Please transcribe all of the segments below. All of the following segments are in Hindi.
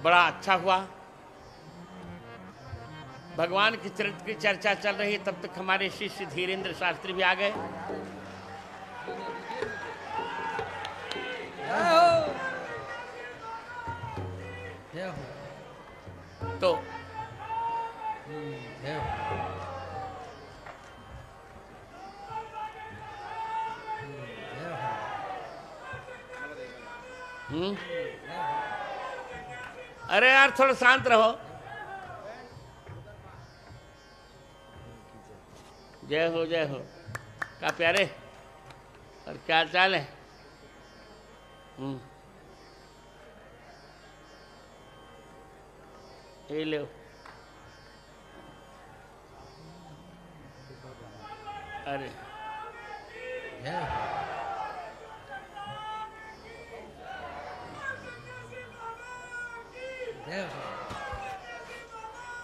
बड़ा अच्छा हुआ। भगवान के चरित्र की चर्चा चल रही है, तब तक हमारे शिष्य धीरेन्द्र शास्त्री भी आ गए। तो अरे यार थोड़ा शांत रहो। जय हो जय हो। क्या प्यारे, और क्या चाल है? ये लो। अरे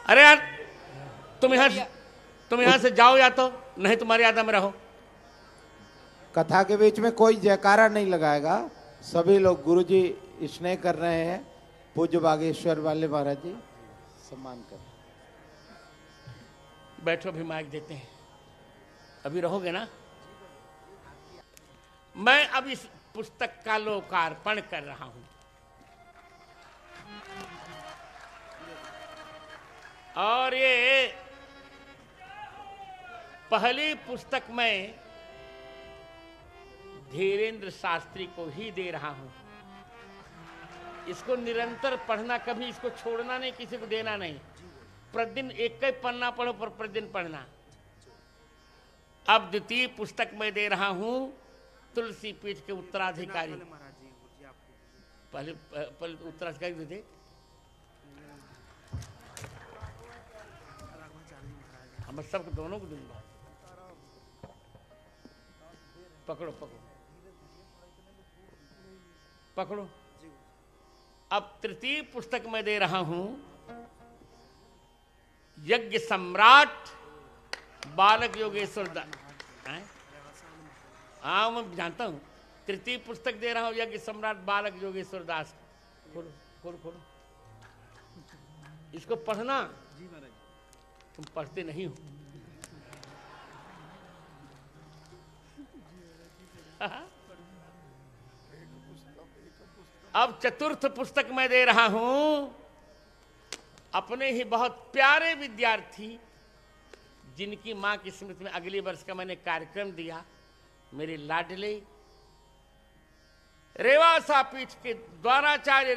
अरे यार तुम यहाँ से जाओ, या तो नहीं तुम्हारी याद में रहो। कथा के बीच में कोई जयकारा नहीं लगाएगा। सभी लोग गुरुजी स्नेह कर रहे हैं। पूज्य बागेश्वर वाले महाराज जी सम्मान कर। बैठो, अभी माइक देते हैं। अभी रहोगे ना? मैं अब इस पुस्तक का लोकार्पण कर रहा हूं। और ये पहली पुस्तक मैं धीरेन्द्र शास्त्री को ही दे रहा हूं। इसको निरंतर पढ़ना, कभी इसको छोड़ना नहीं, किसी को देना नहीं। प्रतिदिन एक ही पन्ना पढ़ो, पर प्रतिदिन पढ़ना। अब द्वितीय पुस्तक मैं दे रहा हूं तुलसी पीठ के उत्तराधिकारी। पहले उत्तराधिकारी दे दे। हम सबको दोनों को दूंगा। पकड़ो पकड़ो पकड़ो। अब तृतीय पुस्तक मैं दे रहा हूं यज्ञ सम्राट बालक योगेश्वर दास। हाँ मैं जानता हूं। तृतीय पुस्तक दे रहा हूं यज्ञ सम्राट बालक योगेश्वर दास। खोलो खोलो खोलो। इसको पढ़ना। तुम पढ़ते नहीं हो। अब चतुर्थ पुस्तक मैं दे रहा हूं अपने ही बहुत प्यारे विद्यार्थी, जिनकी मां की स्मृति में अगले वर्ष का मैंने कार्यक्रम दिया, मेरे लाडले रेवासा पीठ के द्वाराचार्य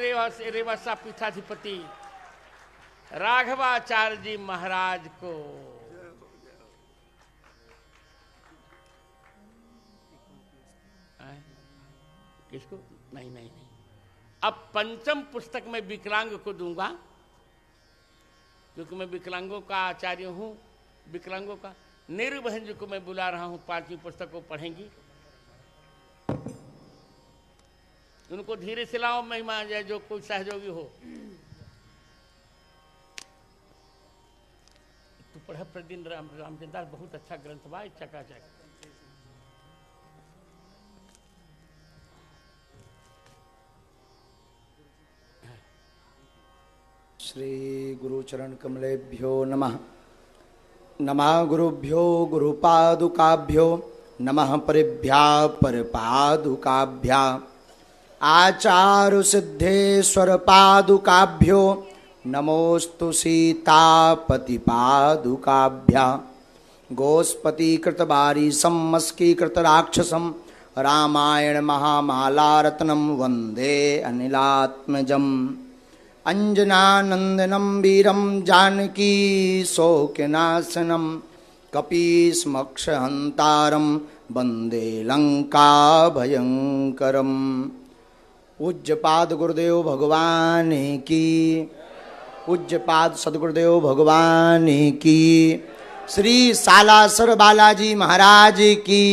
रेवासा पीठाधिपति राघवाचार्य जी महाराज को। किसको? नहीं नहीं नहीं। अब पंचम पुस्तक मैं विकलांग को दूंगा, क्योंकि मैं विकलांगों का आचार्य हूं। विकलांगों का नीरू बहन जी को मैं बुला रहा हूं, पांचवी पुस्तक को पढ़ेंगी। उनको धीरे से लाओ, महिमा जाए, जो कोई सहयोगी हो। तो पढ़ा प्रतिदिन रामचंद्र दास, बहुत अच्छा ग्रंथ बा, चकाचक। श्री गुरुचरण कमलेभ्यो नमः। नमः गुरुभ्यो गुरुपादुकाभ्यो नमः परिभ्या परपादुकाभ्या आचार्य सिद्धेश्वर पादुकाभ्यो नमोस्तु सीतापति पादुकाभ्या गोस्पति कृतबारी सम्मस्कीकृत राक्षसम रामायण महामालारत्नम वंदे अनिलात्मजम अंजनानंदनम वीरम जानकी शोकनाशनम कपीसमक्षहंतारम वंदे लंका भयंकरम। पूज्यपाद गुरुदेव भगवान की, पूज्यपाद सदगुरुदेव भगवान की, श्री सालासर बालाजी महाराज की,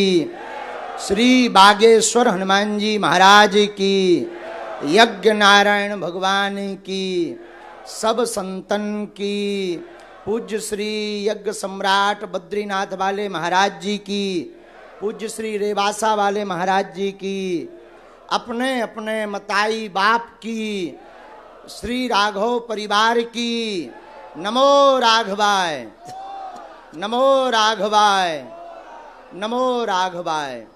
श्री बागेश्वर हनुमान जी महाराज की, यज्ञ नारायण भगवान की, सब संतन की, पूज्य श्री यज्ञ सम्राट बद्रीनाथ वाले महाराज जी की, पूज्य श्री रेवासा वाले महाराज जी की, अपने अपने मताई बाप की, श्री राघव परिवार की नमो राघवाय, नमो राघवाय, नमो राघवाय।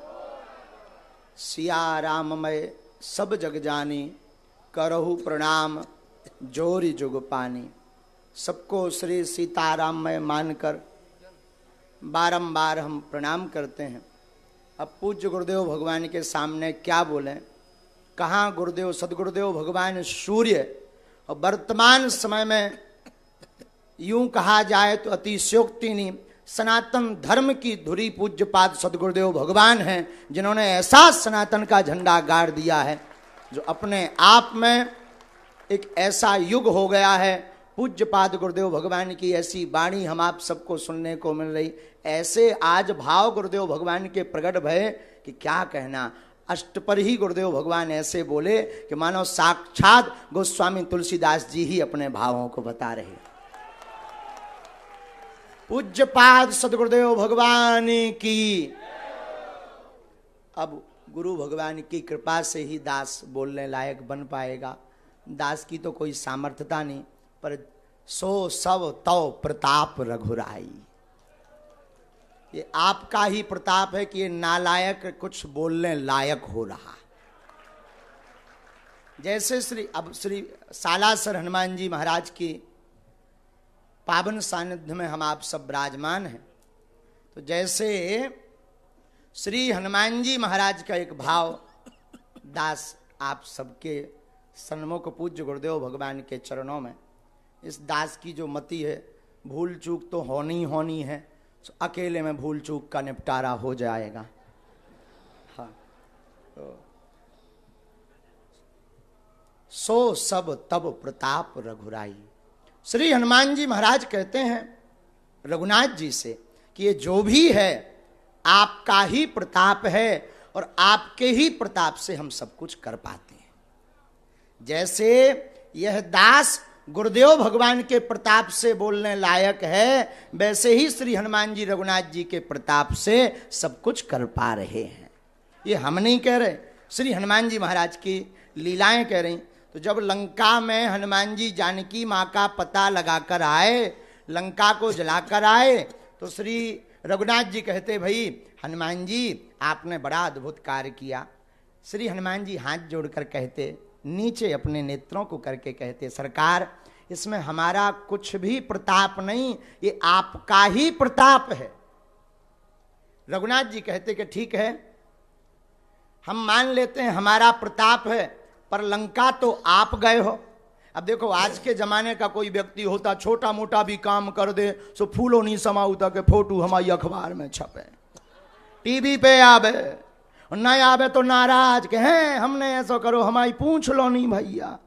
सिया राममय सब जग जानी, करहु प्रणाम जोरी जुग पानी। सबको श्री सीताराममय मानकर बारंबार हम प्रणाम करते हैं। अब पूज्य गुरुदेव भगवान के सामने क्या बोलें, कहाँ गुरुदेव सदगुरुदेव भगवान सूर्य, और वर्तमान समय में यूं कहा जाए तो अतिशयोक्ति नहीं, सनातन धर्म की धुरी पूज्यपाद सदगुरुदेव भगवान हैं, जिन्होंने ऐसा सनातन का झंडा गाड़ दिया है जो अपने आप में एक ऐसा युग हो गया है। पूज्यपाद गुरुदेव भगवान की ऐसी वाणी हम आप सबको सुनने को मिल रही, ऐसे आज भाव गुरुदेव भगवान के प्रकट भय कि क्या कहना। अष्टपर ही गुरुदेव भगवान ऐसे बोले कि मानो साक्षात गोस्वामी तुलसीदास जी ही अपने भावों को बता रहे। पूज्यपाद सदगुरुदेव भगवान की। अब गुरु भगवान की कृपा से ही दास बोलने लायक बन पाएगा। दास की तो कोई सामर्थ्यता नहीं, पर सो सब तव प्रताप रघुराई, ये आपका ही प्रताप है कि ये नालायक कुछ बोलने लायक हो रहा। जैसे श्री सालासर हनुमान जी महाराज की पावन सानिध्य में हम आप सब विराजमान हैं, तो जैसे श्री हनुमान जी महाराज का एक भाव दास आप सबके सन्मुख पूज्य गुरुदेव भगवान के चरणों में, इस दास की जो मति है, भूल चूक तो होनी है, तो अकेले में भूल चूक का निपटारा हो जाएगा। हाँ, तो सो सब तब प्रताप रघुराई। श्री हनुमान जी महाराज कहते हैं रघुनाथ जी से कि ये जो भी है आपका ही प्रताप है, और आपके ही प्रताप से हम सब कुछ कर पाते हैं। जैसे यह दास गुरुदेव भगवान के प्रताप से बोलने लायक है, वैसे ही श्री हनुमान जी रघुनाथ जी के प्रताप से सब कुछ कर पा रहे हैं। ये हम नहीं कह रहे, श्री हनुमान जी महाराज की लीलाएं कह रही। तो जब लंका में हनुमान जी जानकी माँ का पता लगाकर आए, लंका को जलाकर आए, तो श्री रघुनाथ जी कहते, भाई हनुमान जी आपने बड़ा अद्भुत कार्य किया। श्री हनुमान जी हाथ जोड़कर कहते, नीचे अपने नेत्रों को करके कहते, सरकार इसमें हमारा कुछ भी प्रताप नहीं, ये आपका ही प्रताप है। रघुनाथ जी कहते कि ठीक है, हम मान लेते हैं हमारा प्रताप है, पर लंका तो आप गए हो। अब देखो, आज के जमाने का कोई व्यक्ति होता, छोटा मोटा भी काम कर दे, सो फूलो नहीं समाऊता के फोटो हमारी अखबार में छपे, टीवी पे आवे, और न आवे तो नाराज के हैं हमने ऐसा करो, हमारी पूछ लो नहीं भैया।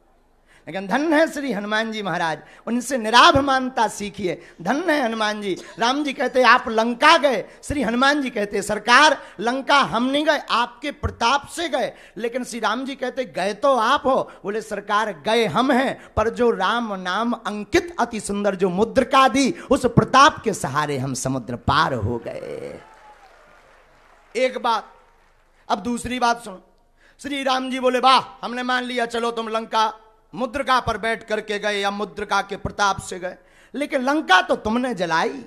लेकिन धन्य है श्री हनुमान जी महाराज, उनसे निराभ मानता सीखिए। धन्य है हनुमान जी। राम जी कहते आप लंका गए, श्री हनुमान जी कहते सरकार लंका हम नहीं गए, आपके प्रताप से गए। लेकिन श्री राम जी कहते गए तो आप हो, बोले सरकार गए हम हैं, पर जो राम नाम अंकित अति सुंदर जो मुद्रिका दी, उस प्रताप के सहारे हम समुद्र पार हो गए। एक बात। अब दूसरी बात सुनो। श्री राम जी बोले वाह, हमने मान लिया, चलो तुम लंका मुद्रिका पर बैठ करके गए या मुद्रिका के प्रताप से गए, लेकिन लंका तो तुमने जलाई।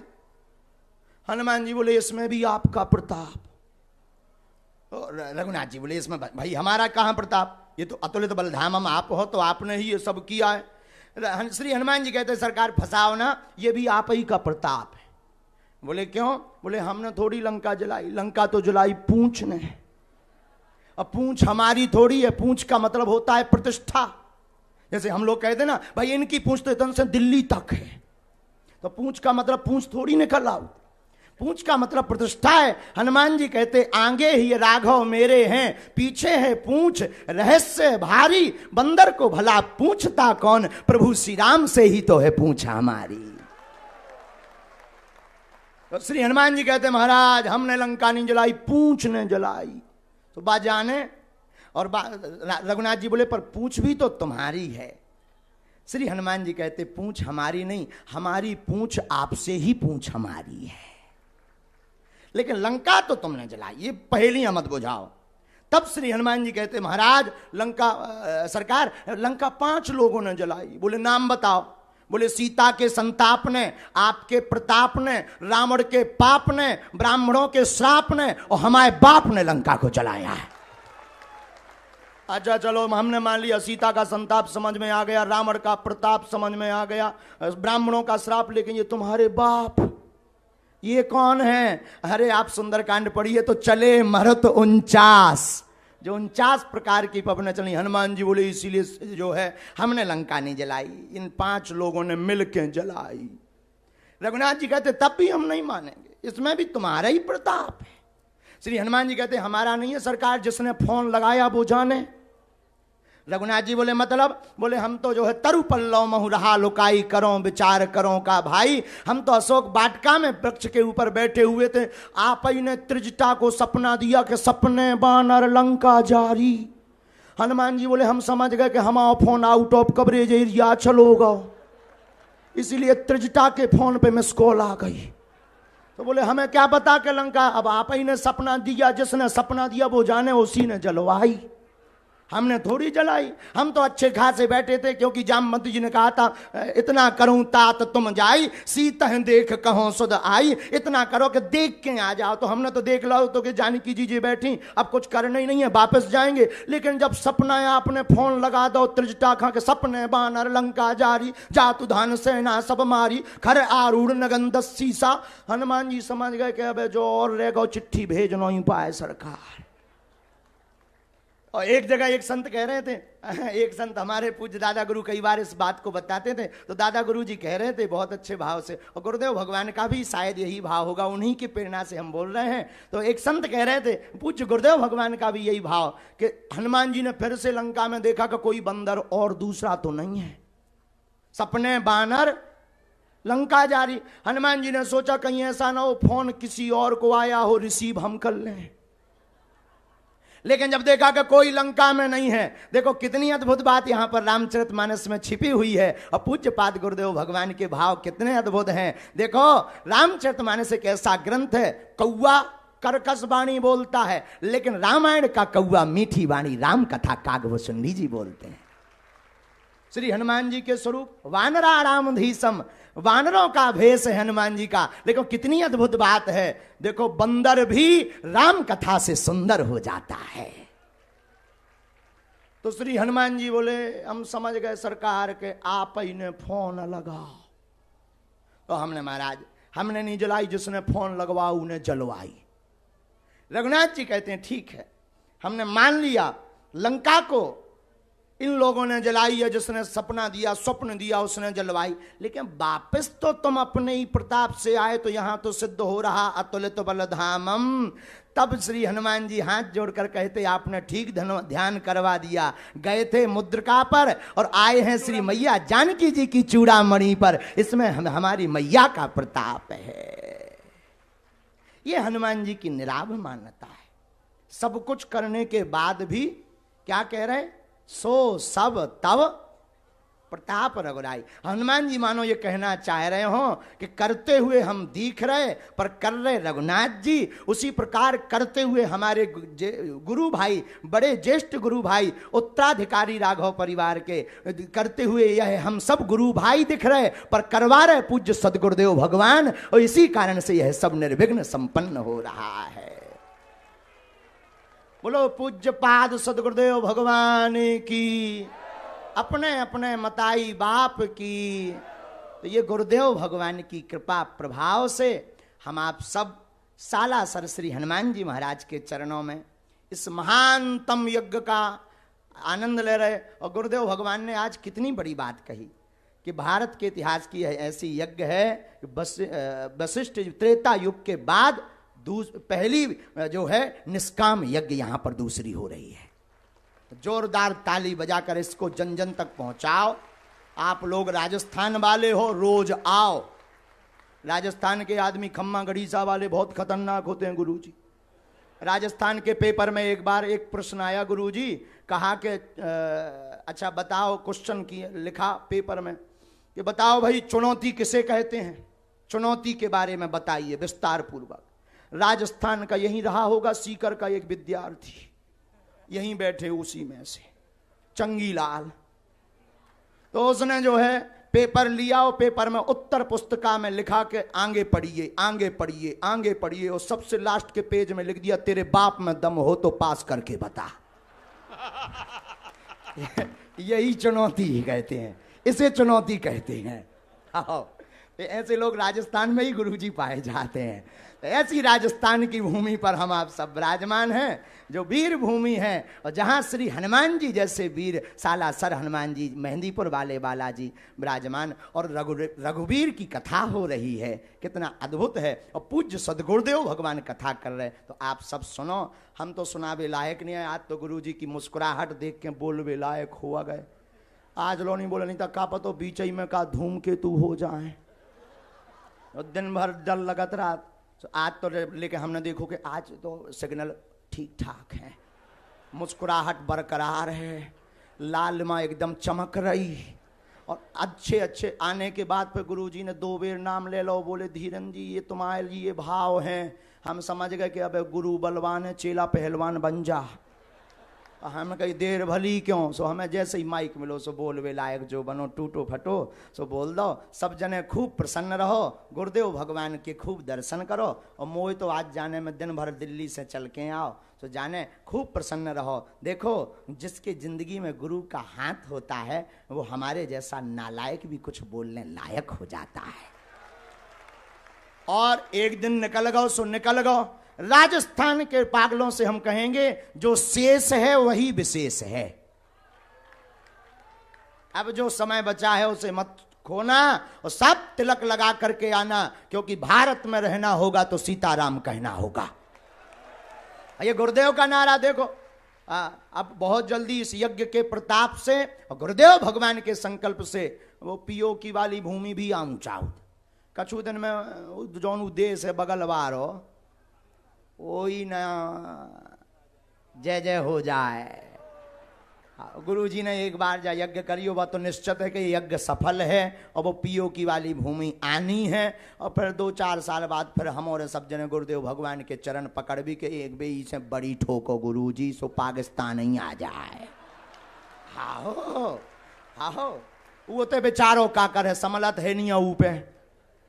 हनुमान जी बोले इसमें भी आपका प्रताप। रघुनाथ जी बोले इसमें भाई हमारा कहां प्रताप, ये तो अतुलित बलधामम आप हो, तो आपने ही ये सब किया है। श्री हनुमान जी कहते सरकार फंसाओ ना, ये भी आप ही का प्रताप है। बोले क्यों? बोले हमने थोड़ी लंका जलाई, लंका तो जलाई पूंछ ने। अब पूंछ हमारी थोड़ी है, पूंछ का मतलब होता है प्रतिष्ठा। जैसे हम लोग कहते ना भाई इनकी पूंछ तो इतने से दिल्ली तक है, तो पूंछ का मतलब पूंछ थोड़ी निकल आओ, पूंछ का मतलब प्रतिष्ठा है। हनुमान जी कहते आगे ही राघव मेरे हैं, पीछे है पूंछ रहस्य भारी, बंदर को भला पूछता कौन, प्रभु श्री राम से ही तो है पूंछ हमारी। तो श्री हनुमान जी कहते महाराज हमने लंका नहीं जलाई, पूंछ ने जलाई। तो बाजाने और रघुनाथ जी बोले पर पूंछ भी तो तुम्हारी है। श्री हनुमान जी कहते पूंछ हमारी नहीं, हमारी पूंछ आपसे ही पूंछ हमारी है, लेकिन लंका तो तुमने जलाई। ये पहेलियां मत बुझाओ, तब श्री हनुमान जी कहते महाराज लंका सरकार लंका 5 लोगों ने जलाई। बोले नाम बताओ। बोले सीता के संताप ने, आपके प्रताप ने, रावण के पाप ने, ब्राह्मणों के श्राप ने और हमारे बाप ने लंका को जलाया है। अच्छा चलो हमने मान लिया सीता का संताप समझ में आ गया, रावण का प्रताप समझ में आ गया, ब्राह्मणों का श्राप, लेकिन ये तुम्हारे बाप ये कौन है? अरे आप सुंदरकांड पढ़िए तो चले मरत 49, जो 49 प्रकार की पपने चली। हनुमान जी बोले इसीलिए जो है हमने लंका नहीं जलाई, इन 5 लोगों ने मिलकर जलाई। रघुनाथ जी कहते तब भी हम नहीं मानेंगे, इसमें भी तुम्हारा ही प्रताप है। श्री हनुमान जी कहते हमारा नहीं है सरकार, जिसने फोन लगाया वो जाने। रघुनाथ जी बोले मतलब? बोले हम तो जो है तरु पल्लव महु रहा लुकाई करो विचार करो का भाई, हम तो अशोक वाटिका में वृक्ष के ऊपर बैठे हुए थे, आप ही ने त्रिजटा को सपना दिया कि सपने बानर लंका जारी। हनुमान जी बोले हम समझ गए कि हमारा phone out of coverage area चलोगा, इसीलिए त्रिजटा के फोन पे मिस कॉल आ गई। तो बोले हमें क्या पता कि लंका, अब आप ही ने सपना दिया, जिसने सपना दिया वो जाने, उसी ने जलवाई, हमने थोड़ी जलाई। हम तो अच्छे खासे बैठे थे, क्योंकि जामवंत जी ने कहा था इतना करूं तात तुम जाई, सीता देख कहो सुध आई। इतना करो कि देख के आ जाओ। तो हमने तो देख लो तो कि जानकी जी बैठी, अब कुछ करना ही नहीं है, वापस जाएंगे। लेकिन जब सपना है आपने फोन लगा दो त्रिजटा खा के, सपने बानर लंका जारी, जातु धान सेना सब मारी, खर आरूढ़ नगन सीसा। हनुमान जी समझ गए कि अब जो और रह गो चिट्ठी भेज नहीं पाए सरकार। और एक जगह एक संत कह रहे थे, एक संत हमारे पूज्य दादा गुरु कई बार इस बात को बताते थे, तो दादा गुरु जी कह रहे थे बहुत अच्छे भाव से, और गुरुदेव भगवान का भी शायद यही भाव होगा, उन्हीं की प्रेरणा से हम बोल रहे हैं। तो एक संत कह रहे थे पूज्य गुरुदेव भगवान का भी यही भाव कि हनुमान जी ने फिर से लंका में देखा कि कोई बंदर और दूसरा तो नहीं है, सपने बानर लंका जारी। हनुमान जी ने सोचा कहीं ऐसा ना हो फोन किसी और को आया हो, रिसीव हम कर लें। लेकिन जब देखा कि कोई लंका में नहीं है, देखो कितनी अद्भुत बात यहां पर रामचरितमानस में छिपी हुई है, और पूज्यपाद गुरुदेव भगवान के भाव कितने अद्भुत हैं। देखो रामचरितमानस एक ऐसा ग्रंथ है, कौआ कर्कश वाणी बोलता है, लेकिन रामायण का कौआ मीठी वाणी राम कथा कागभूषणी जी बोलते हैं। श्री हनुमान जी के स्वरूप वानरा रामधीसम, वानरों का भेष है हनुमान जी का, लेकिन कितनी अद्भुत बात है। देखो बंदर भी राम कथा से सुंदर हो जाता है। तो श्री हनुमान जी बोले हम समझ गए सरकार के, आप ही ने फोन लगाओ। तो हमने महाराज हमने नहीं जलाई, जिसने फोन लगवा उन्हें जलवाई। रघुनाथ जी कहते हैं ठीक है, हमने मान लिया लंका को इन लोगों ने जलाई है, जिसने सपना दिया स्वप्न दिया उसने जलवाई, लेकिन वापस तो तुम अपने ही प्रताप से आए, तो यहां तो सिद्ध हो रहा अतुलित बलधामम। तब श्री हनुमान जी हाथ जोड़कर कहते आपने ठीक ध्यान करवा दिया, गए थे मुद्रिका पर और आए हैं श्री मैया जानकी जी की चूड़ामणि पर, इसमें हमारी मैया का प्रताप है। ये हनुमान जी की निराभ मान्यता है। सब कुछ करने के बाद भी क्या कह रहे, सो सब तब प्रताप रघुराई। हनुमान जी मानो ये कहना चाह रहे हो कि करते हुए हम दिख रहे पर कर रहे रघुनाथ जी, उसी प्रकार करते हुए हमारे गुरु भाई, बड़े ज्येष्ठ गुरु भाई, उत्तराधिकारी राघव परिवार के करते हुए यह हम सब गुरु भाई दिख रहे पर करवा रहे पूज्य सदगुरुदेव भगवान, और इसी कारण से यह सब निर्विघ्न संपन्न हो रहा है। बोलो पूज्य पाद सदगुरुदेव भगवान की, अपने अपने मताई बाप की। तो ये गुरुदेव भगवान की कृपा प्रभाव से हम आप सब सालासर श्री हनुमान जी महाराज के चरणों में इस महानतम यज्ञ का आनंद ले रहे। और गुरुदेव भगवान ने आज कितनी बड़ी बात कही कि भारत के इतिहास की ऐसी यज्ञ है, वशिष्ठ त्रेता युग के बाद पहली जो है निष्काम यज्ञ यहां पर दूसरी हो रही है। जोरदार ताली बजाकर इसको जन जन तक पहुंचाओ। आप लोग राजस्थान वाले हो, रोज आओ। राजस्थान के आदमी खम्मा गढ़ीसा वाले बहुत खतरनाक होते हैं गुरुजी। राजस्थान के पेपर में एक बार एक प्रश्न आया, गुरुजी कहा कि अच्छा बताओ, क्वेश्चन की लिखा पेपर में कि बताओ भाई चुनौती किसे कहते हैं, चुनौती के बारे में बताइए विस्तार पूर्वक। राजस्थान का यही रहा होगा सीकर का एक विद्यार्थी, यहीं बैठे उसी में से चंगी लाल। तो उसने जो है पेपर लिया और पेपर में उत्तर पुस्तिका में लिखा के आगे पढ़िए आगे पढ़िए आगे पढ़िए, और सबसे लास्ट के पेज में लिख दिया तेरे बाप में दम हो तो पास करके बता। यही चुनौती ही कहते हैं, इसे चुनौती कहते हैं। आओ, ऐसे लोग राजस्थान में ही गुरुजी पाए जाते हैं। तो ऐसी राजस्थान की भूमि पर हम आप सब विराजमान हैं, जो वीर भूमि है, और जहाँ श्री हनुमान जी जैसे वीर सालासर हनुमान जी, मेहंदीपुर वाले बालाजी विराजमान, और रघुवीर की कथा हो रही है। कितना अद्भुत है। और पूज्य सदगुरुदेव भगवान कथा कर रहे। तो आप सब सुनो, हम तो सुनावे लायक नहीं है। आज तो गुरुजी की मुस्कुराहट देख के बोलवे लायक हुआ गए। आज लो नहीं बोला, नहीं था का पतो बीच ही में का धूमकेतु हो जाए, दिन भर डर लगत रहा। तो आज तो लेके हमने देखो कि आज तो सिग्नल ठीक ठाक है, मुस्कुराहट बरकरार है, लालिमा एकदम चमक रही। और अच्छे अच्छे आने के बाद फिर गुरुजी ने 2 बेर नाम ले लो, बोले धीरन जी ये तुम्हारे लिए भाव हैं। हम समझ गए कि अब गुरु बलवान है, चेला पहलवान बन जा। हम कहीं देर भली क्यों, सो हमें जैसे ही माइक मिलो सो बोलवे लायक जो बनो, टूटो फटो सो बोल दो। सब जने खूब प्रसन्न रहो, गुरुदेव भगवान के खूब दर्शन करो। और मोह तो आज जाने में दिन भर दिल्ली से चल के आओ, तो जाने खूब प्रसन्न रहो। देखो जिसके जिंदगी में गुरु का हाथ होता है वो हमारे जैसा नालायक भी कुछ बोलने लायक हो जाता है। और एक दिन निकल गो सो निकल गो। राजस्थान के पागलों से हम कहेंगे जो शेष है वही विशेष है। अब जो समय बचा है उसे मत खोना, और सब तिलक लगा करके आना, क्योंकि भारत में रहना होगा तो सीताराम कहना होगा। ये गुरुदेव का नारा देखो। अब बहुत जल्दी इस यज्ञ के प्रताप से और गुरुदेव भगवान के संकल्प से वो पियो की वाली भूमि भी आऊंचाऊ। कछु दिन में जौन देश है बगलवार हो, वही ना जय जय हो जाए। गुरुजी ने एक बार जा यज्ञ करियो, वह तो निश्चित है कि यज्ञ सफल है और वो पियो की वाली भूमि आनी है। और फिर 2-4 साल बाद फिर हम और सब जने गुरुदेव भगवान के चरण पकड़ भी के एक बे से बड़ी ठोको गुरुजी सो पाकिस्तान ही आ जाए। हाहो हाहो, वो तो बेचारों का कर है, समलत है नहीं ऊपे,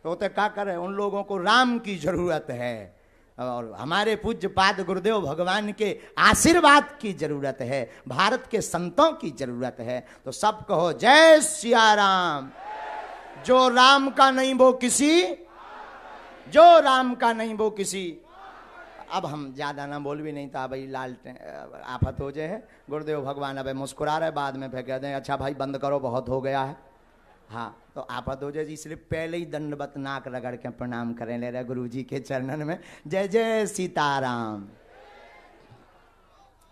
वो तो का करे। उन लोगों को राम की जरूरत है और हमारे पूज्य पाद गुरुदेव भगवान के आशीर्वाद की जरूरत है, भारत के संतों की जरूरत है। तो सब कहो जय सिया राम। जो राम का नहीं वो किसी, जो राम का नहीं वो किसी। अब हम ज्यादा ना बोल भी नहीं था भाई, लाल आफत हो जाए। गुरुदेव भगवान अब मुस्कुरा रहे, बाद में फिर कहते हैं अच्छा भाई बंद करो बहुत हो गया है। हाँ तो आफत हो जाए, इसलिए पहले ही दंडवत नाक रगड़ के प्रणाम करें ले रहे गुरु जी के चरणन में। जय जय सीताराम।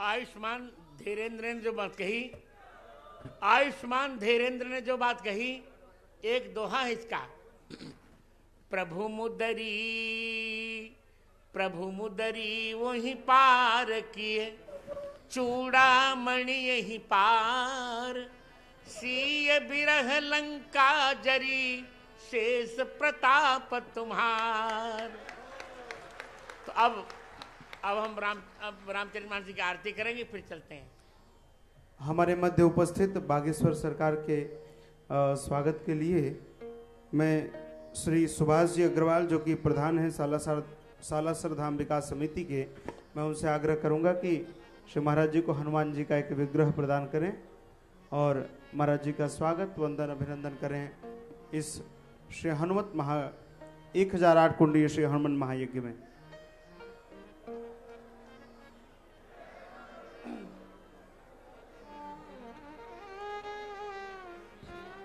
आयुष्मान धीरेन्द्र ने जो बात कही, आयुष्मान धीरेन्द्र ने जो बात कही, एक दोहा है इसका। प्रभु मुदरी वही पार किए, चूड़ामणि यही पार, सीय बिरह लंका जरी, शेष प्रताप तुम्हार। तो अब हम रामचरितमानस जी की आरती करेंगे, फिर चलते हैं। हमारे मध्य उपस्थित बागेश्वर सरकार के स्वागत के लिए मैं श्री सुभाष जी अग्रवाल जो कि प्रधान हैं सालासर धाम विकास समिति के, मैं उनसे आग्रह करूंगा कि श्री महाराज जी को हनुमान जी का एक विग्रह प्रदान करें और महाराज जी का स्वागत वंदन अभिनंदन करें इस श्री हनुमत 1008 कुंडीय श्री हनुमान महायज्ञ में।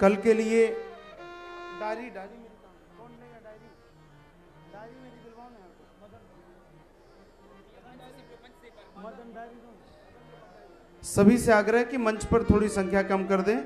कल के लिए डायरी कौन लेगा? डायरी मेरी दिलवाओ ना मदन डायरी। सभी से आग्रह है कि मंच पर थोड़ी संख्या कम कर दें।